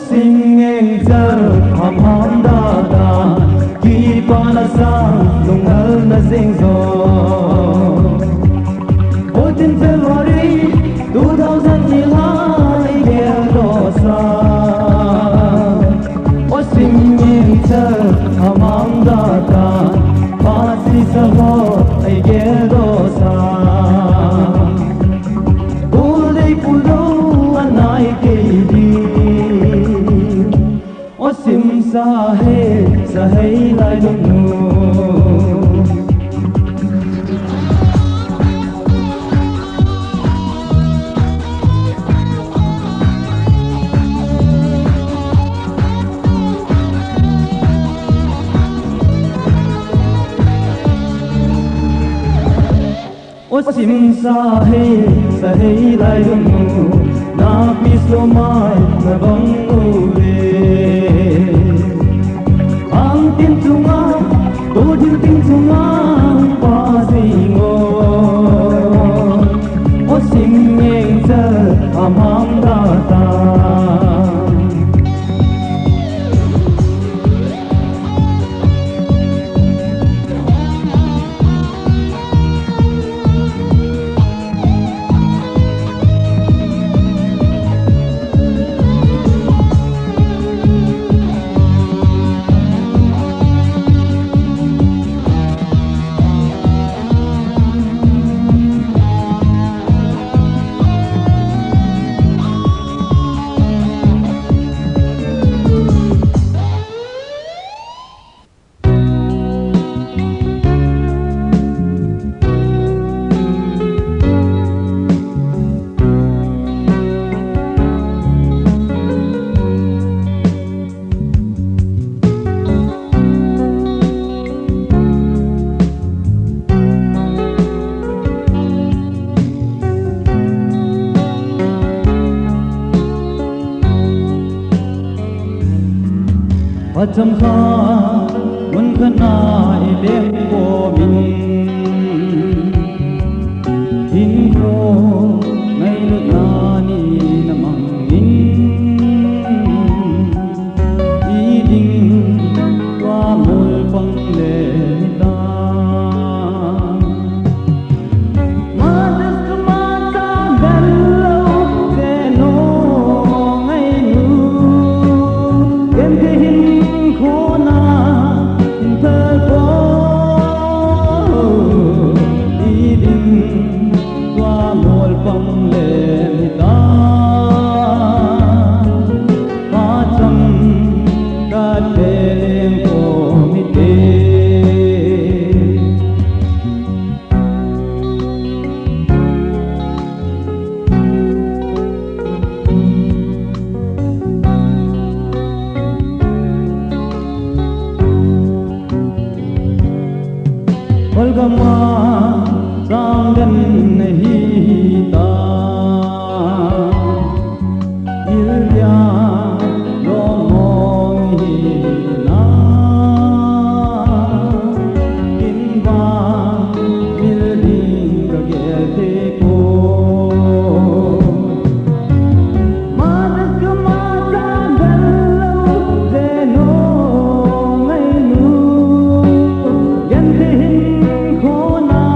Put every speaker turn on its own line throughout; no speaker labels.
sinh em giờ hàm hàm đa đa khi qua là sang lùng hơn là riêng rồi ôi tin February 2011 kia đó xa ôi sinh em giờ hàm hàm đa đa phát si sa ho ai kia đó xa ôi đây phụ đâu anh ai kia sim sa hey lai dum nu sim sa hey lai dum nu na pislo mai na bang tin chunga to din tin chunga pa singo o sim ngeng cha amang da ta Chăm kha muốn khăn ai đêm của mình hin khô ngay lúc na ni nam mang in ý định qua môi phăng lệ ta mà đất mà ta gần lâu để nó ngay nu em thấy hin khô na in thơ có ý định qua môi phăng lệ ta mà chăm cả đêm của mi tê Olgama sanggan hita ilya lomong hina inba milding kagete ko manas kamata gallo deno ngainu yandihin khona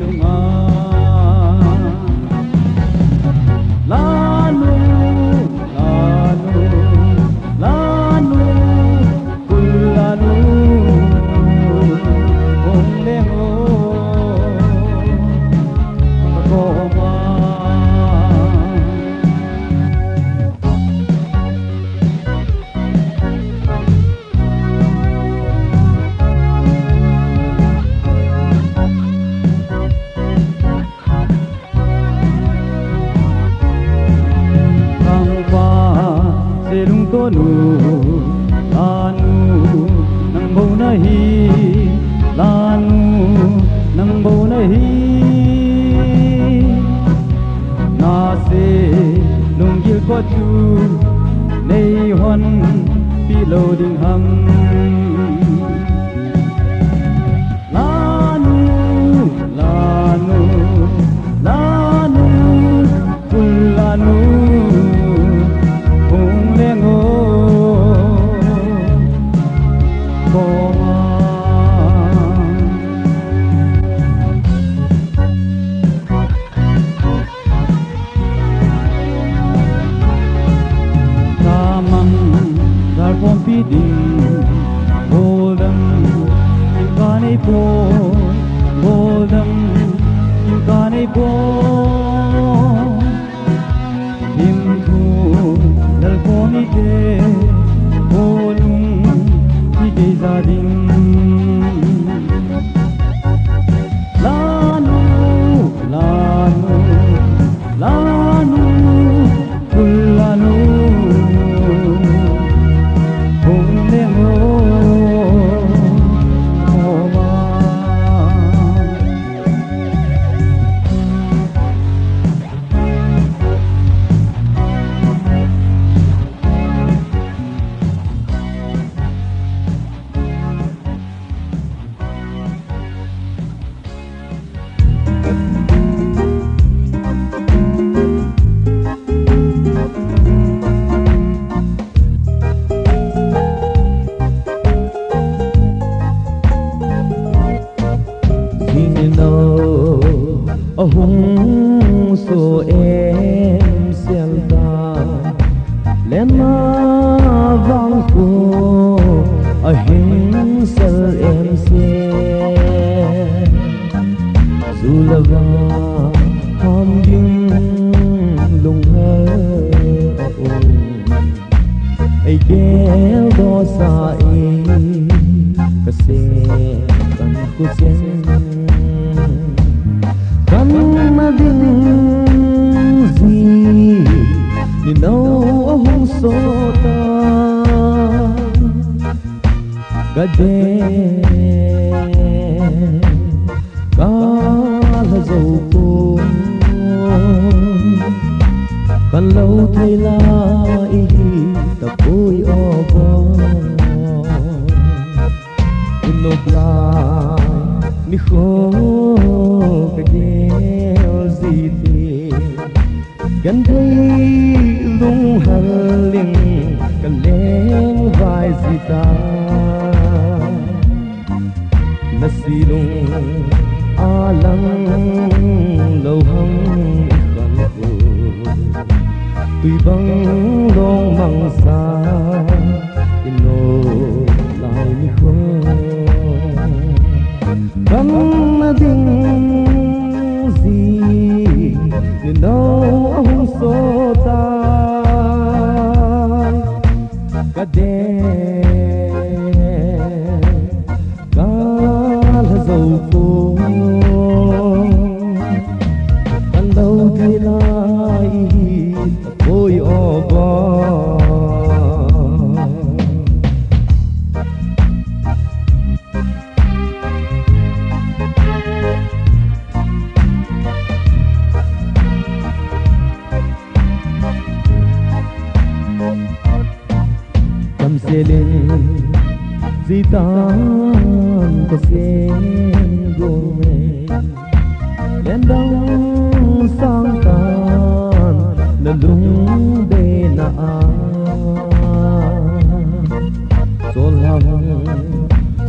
lunga lanu lanu lanu kulanu ong lengo koma nu lanu nang bau nahi lanu nang bau nahi na se lung gil ko chu nei hon pi lo ding ham lanu lanu lanu kul lanu
Chollhanu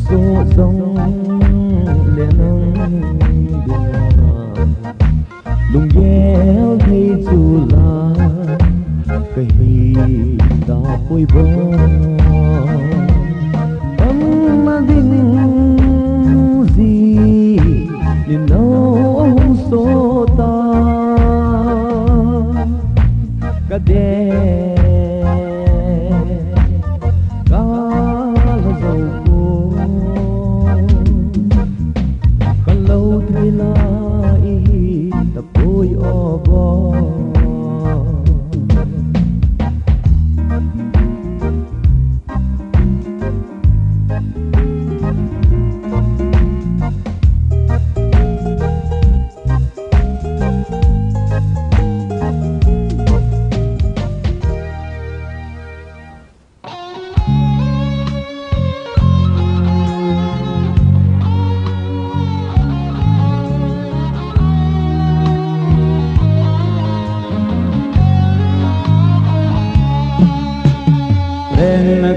so dong le nang
el thei chu la cái hita poi bo mà ding gì nên nấu số ta cả đêm cả là dầu cô cả lâu thay lại tập bôi o bo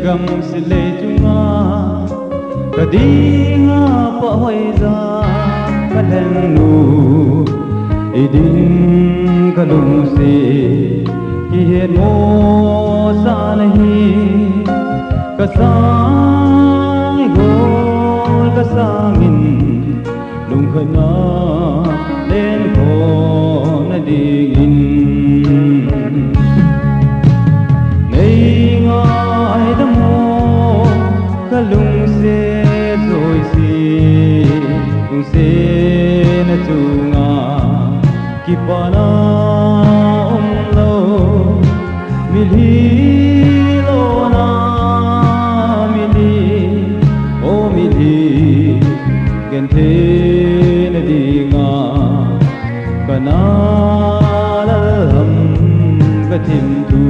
gam sile chunga kadinga pa hoiza kalenu idin kalung se ki hen mo sa nahi kasang gol kasangin lung khana len ko na digin lung se rồi si lung se na chunga ki pa na lo mili lo na mili o mili gen the na dinga kana la ham ka thim tu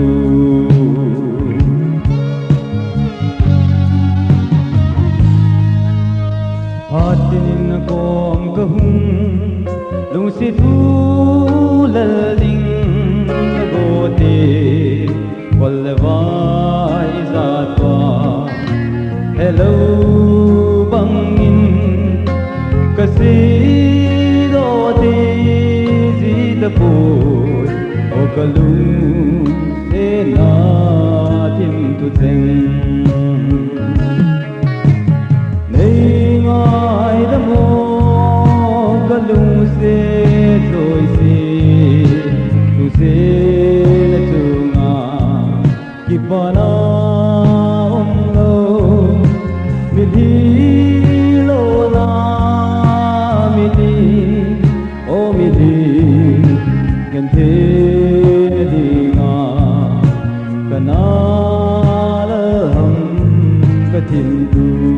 Atin kom kahum lung si thu lal ding gote walwai zatwa hello bangin kasi gote zitapoi o kalung se na tim tu zeng ai đã mô có lung se rồi si lung se là trường à kịp vào na om lo mi đi lo na mi đi o mi đi gần thế đi ngà cả na la hầm cả thiên tu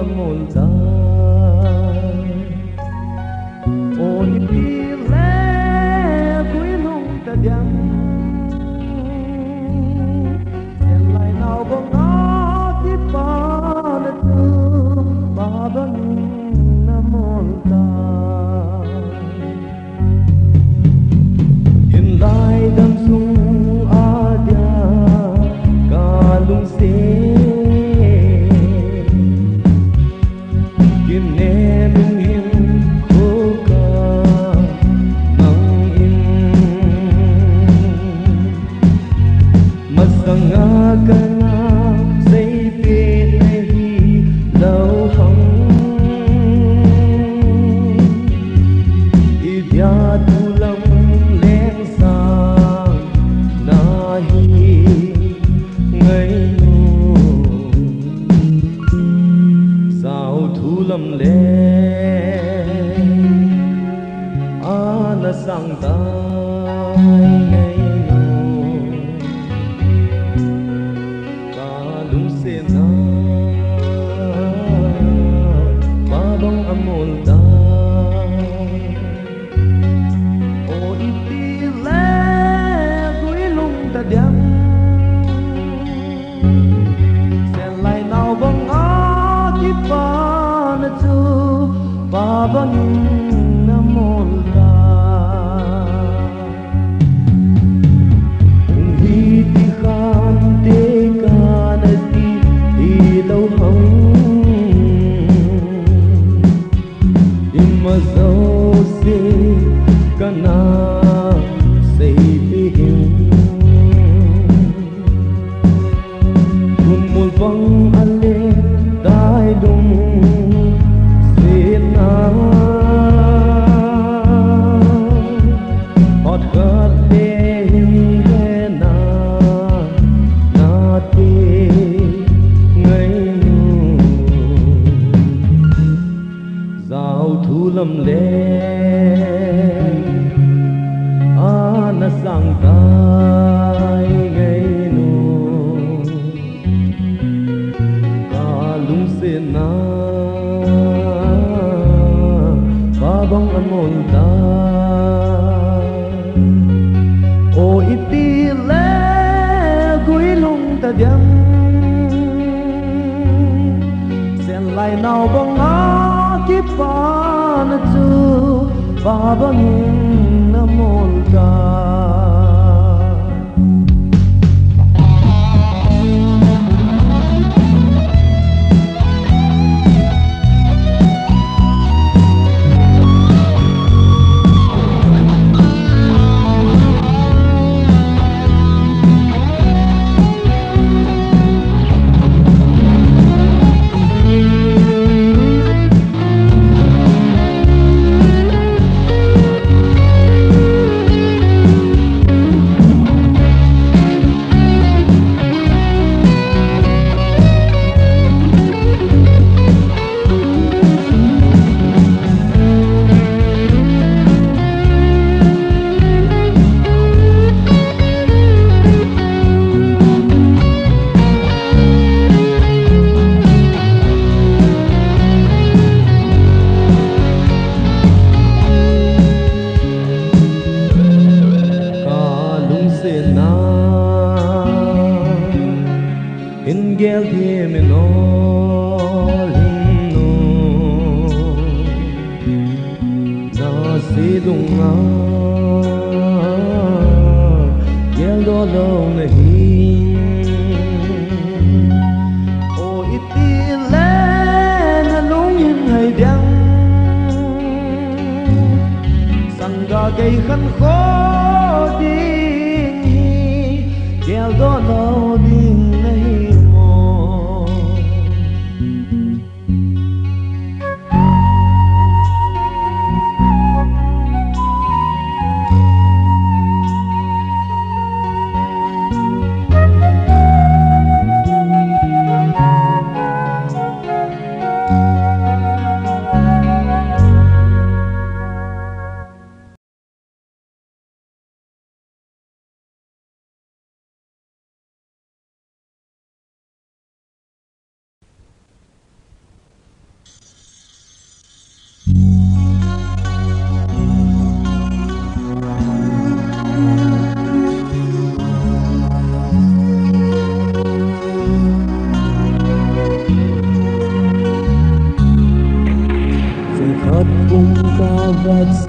amol ta o ipi le kui lung ta diam sen lai nau bong na ti pa na tu ba bang amol ta in lai dam sung a dia ka lung se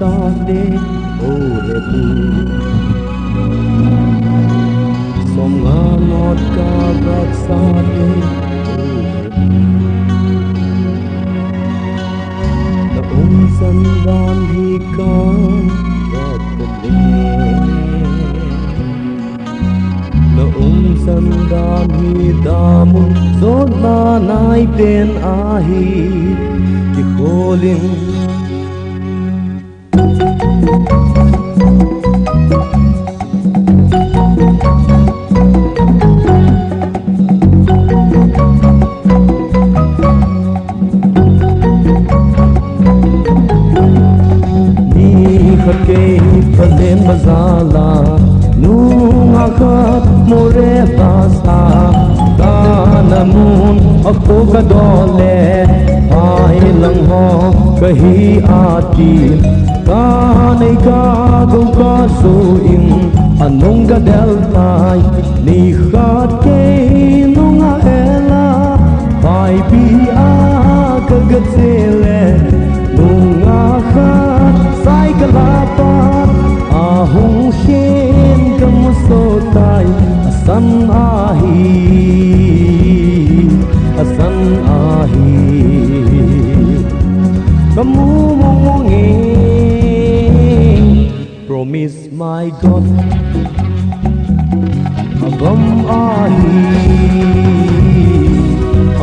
sa de o le bu som nga not ka rak sa de na san dan hi ka rak de na san dan hi da mun zo na nai ten ahi ki kholin khake phalen mazala nu akhat more basa kanamun akko ka dole ai lang ho kahi ati kanai ka go ka so in anong ga deltai ni khat ke nunga ela pai pi a ka gatsele nunga khat sai kalapat ahong shen kamusotai asan ahi kamu mongi promise my God abam ahi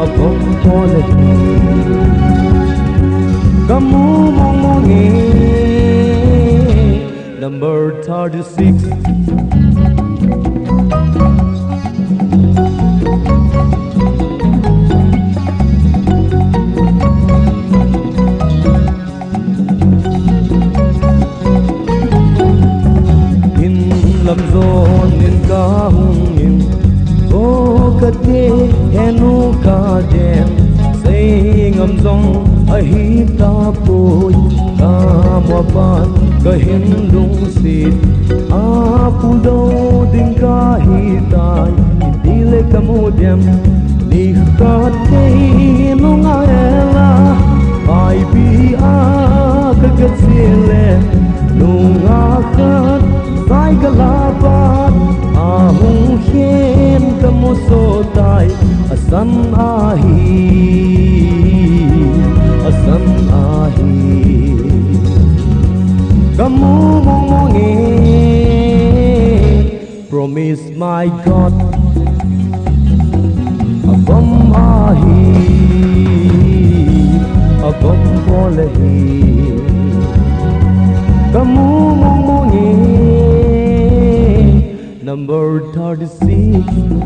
abam polati kamu mongi number 36 in lam zon in ka hung in o ka te henu ka den say ngam zong a hita poi ka mo pan ka hin lung sit a pu do ding ka hita dile ka mo dem ni ka te nung a ela ai bi a ka ka sile nung a khat sai ka la pat a hung khen ka mo so tai asan ahi kamu mongi promise my God abam ahi abam polehi kamu mongi number 36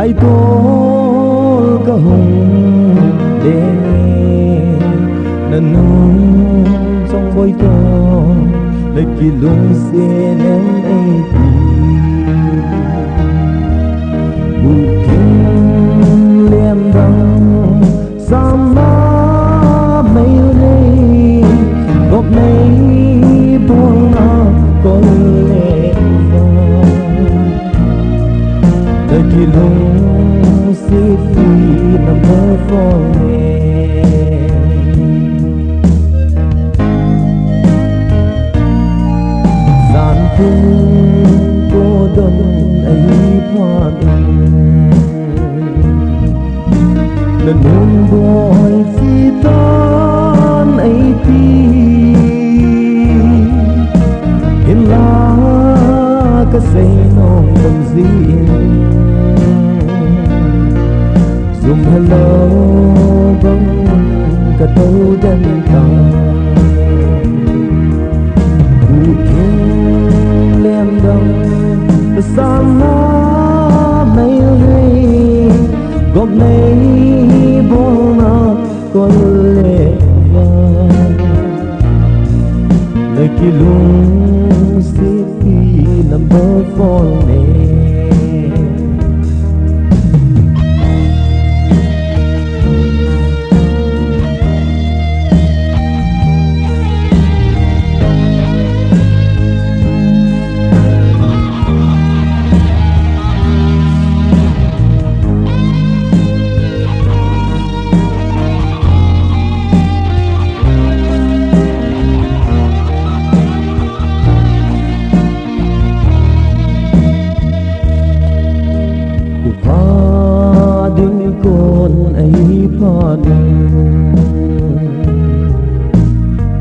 lại tol ka hung de na nung trong bôi to lại kỳ lung xe nem ai đi bu kinh liêm đăng sam ba mấy này góc này buông con lệ đời kỳ lung city number 4 boy si tan ai ti in la ka say nong dam zin zoom hello bang ka tâu đen thang u thiên lem dang ta sang na mai ri gom nei bona con lệ vàng nơi kia lung city number 4 này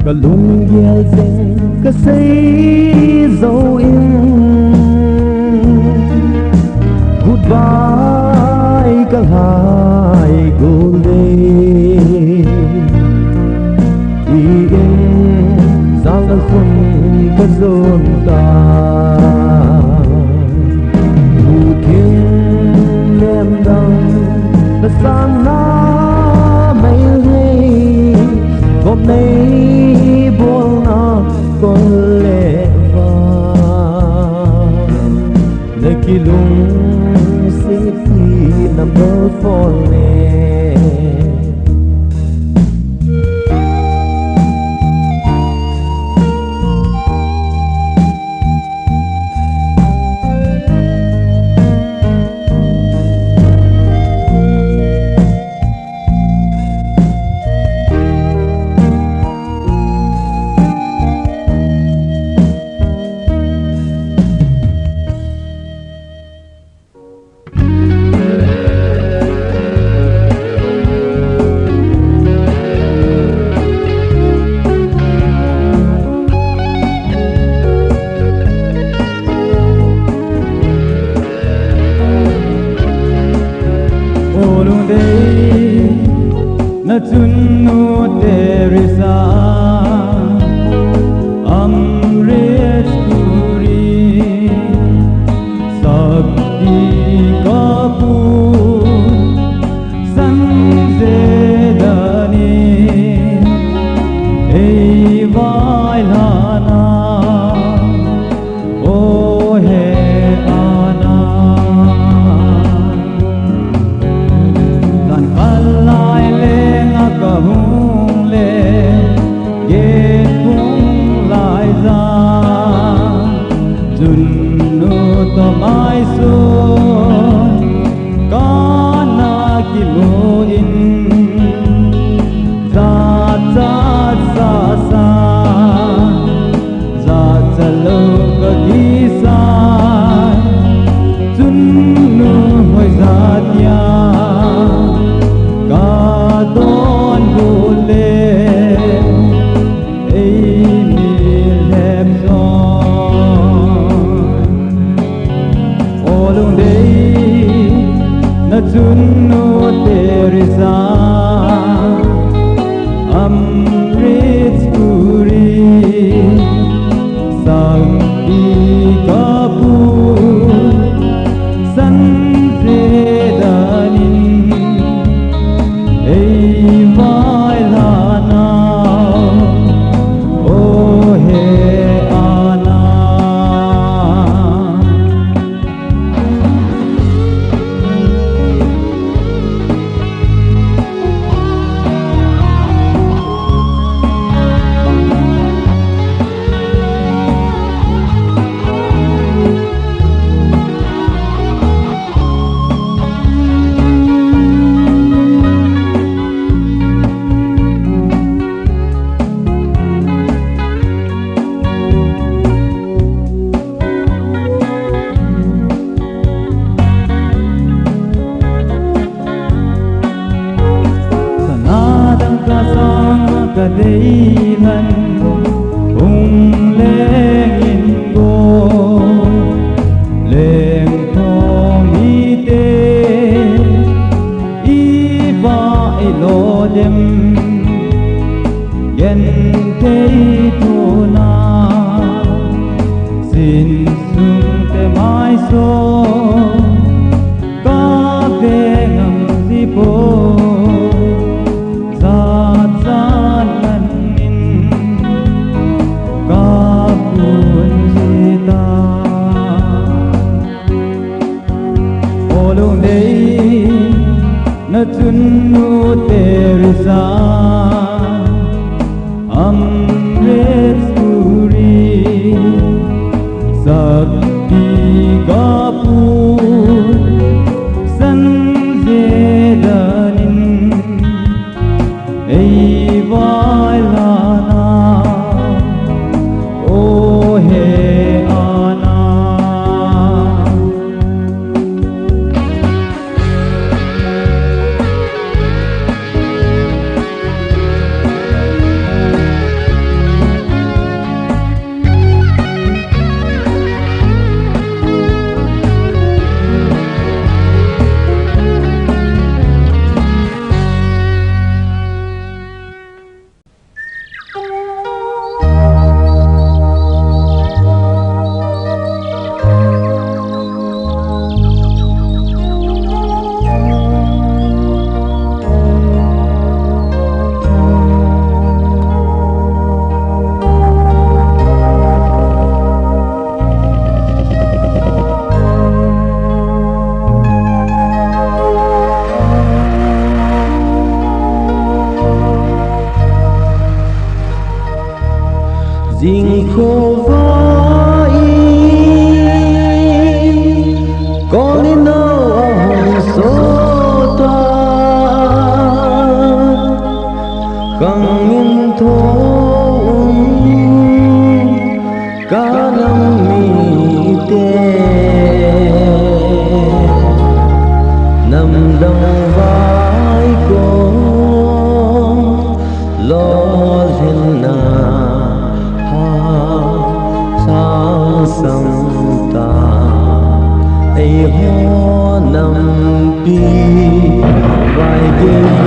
cả lung ye deng cả say dấu in goodbye cả hai golden in sang đã không có dồn ta u thiên lem đằng đã sang na mấy ngày hôm nay buông na con lệ vàng nơi kia lung city number 4 này đây lần hùng lên in go lên thong y tê y vai lo đêm gen tây thu na xin sung te mai so ca về ngầm di po Tunnu terisa amresturi sakti gapu sanzedanin ei vailana o he ana Dinh khô vai có lên đâu hồng số ta khăng yên thôn cả năm mi tê nằm đồng vai con lo lên na sang ta ai ho nam pi vai ge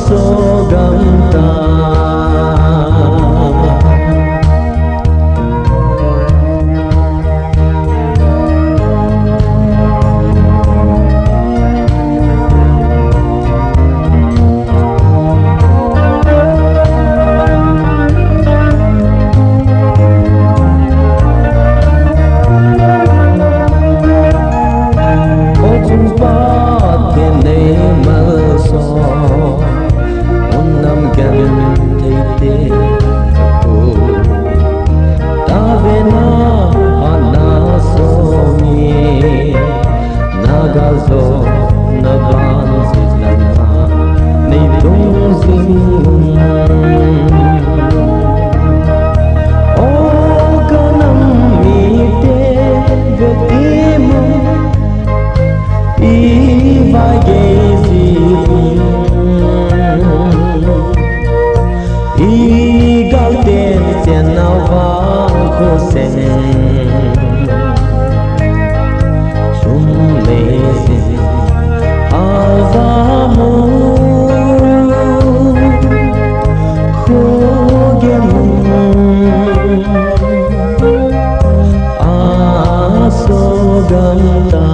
so gam ta ga zo na ban sit lan ha nei tung zing o kanam mi te ve ti mu I vai ge si I gal ten chen na va ko sen chum le si azamu ko ge mu aso ganta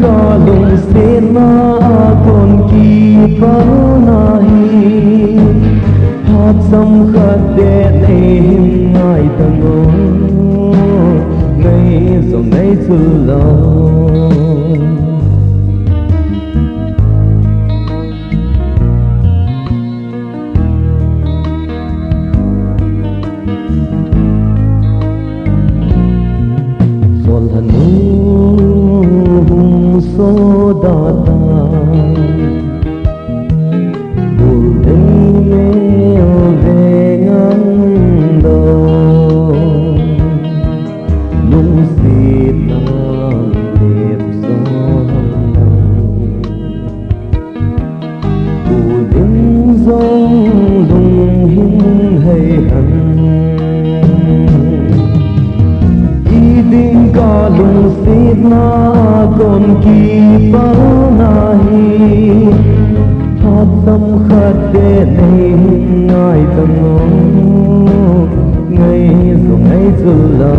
ca lung se na con ki pa nahi thap sam khat de nei him ngai tango nei zo nei chu lo Chollhanu so da da bul dei me o ve ngang do lung si tam đẹp so bul ding dong lung hin hay hằng Ding ka lung sit na con ki pa nahi thap sam khat de nei ngai tango ngai zo ngai zu lo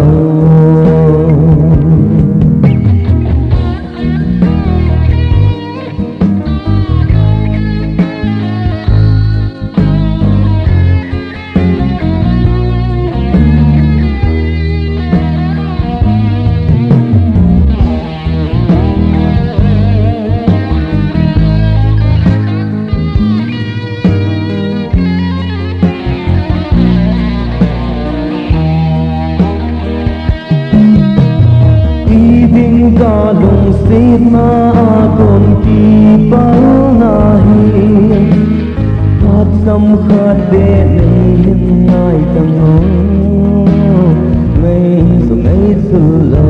Ka lung sit na con ki pa nahi thap sam khat de nei ngai tango ngai zo ngai zu lo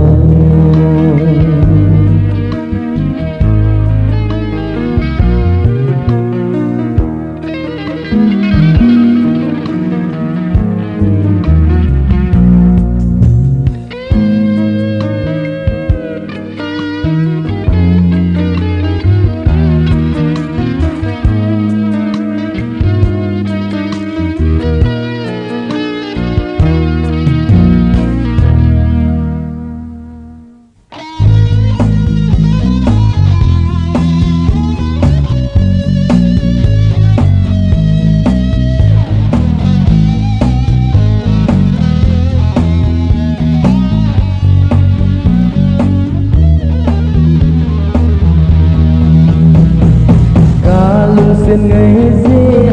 Sen ngày dễ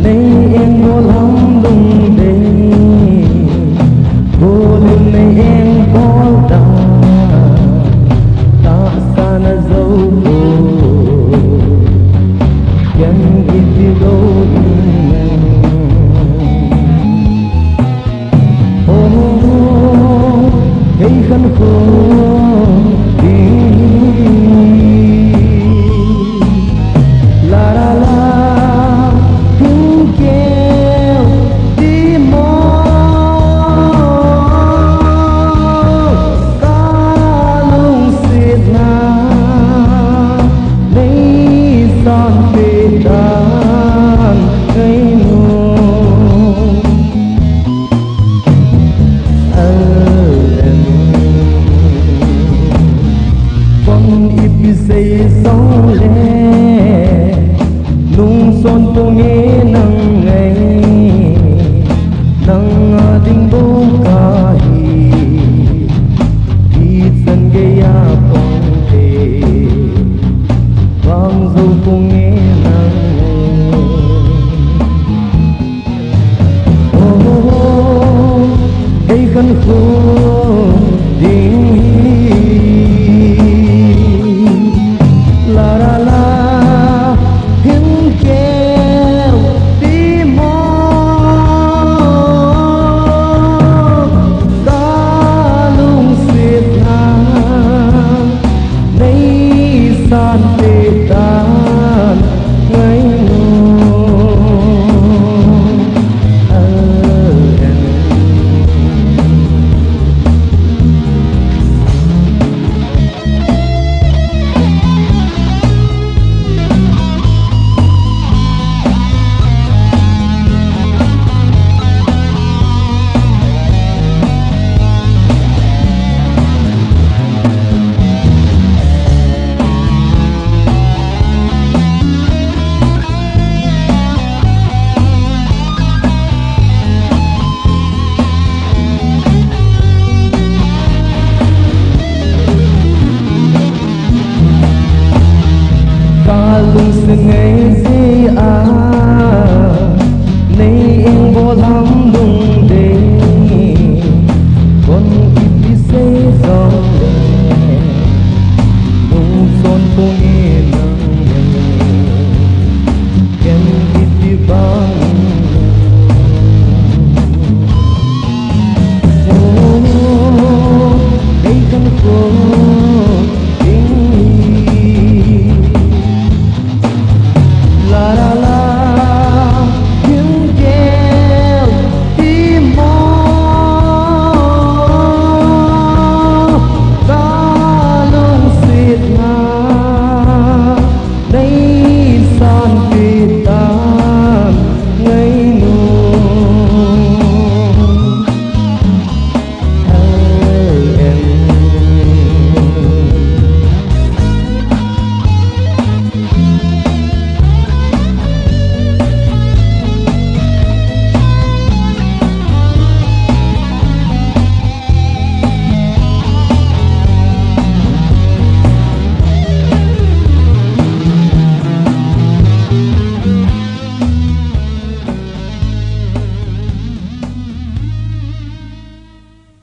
nay em vô lắm đùng đây vô lưng nay em có ta ta xa na dấu vô chẳng ít đi đâu cái khăn khô Say so le nung son tung